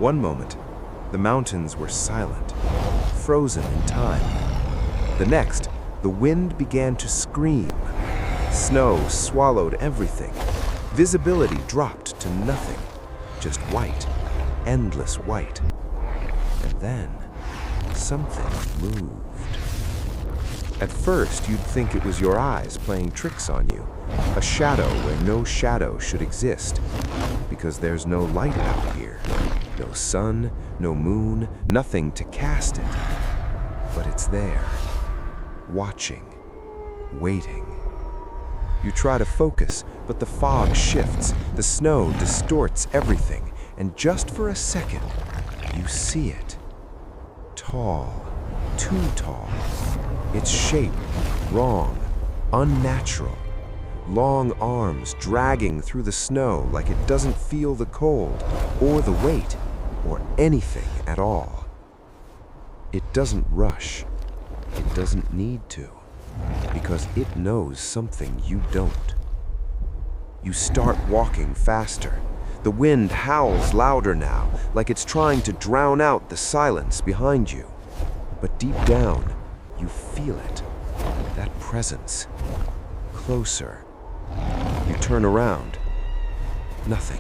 One moment, the mountains were silent, frozen in time. The next, the wind began to scream. Snow swallowed everything. Visibility dropped to nothing, just white, endless white. And then, something moved. At first, you'd think it was your eyes playing tricks on you, a shadow where no shadow should exist, because there's no light out here, no sun, no moon, nothing to cast it. But it's there, watching, waiting. You try to focus, but the fog shifts, the snow distorts everything, and just for a second, you see it. Tall, too tall. Its shape wrong, unnatural. Long arms dragging through the snow like it doesn't feel the cold, or the weight, or anything at all. It doesn't rush. It doesn't need to, because it knows something you don't. You start walking faster. The wind howls louder now, like it's trying to drown out the silence behind you. But deep down, you feel it, that presence, closer. You turn around. Nothing.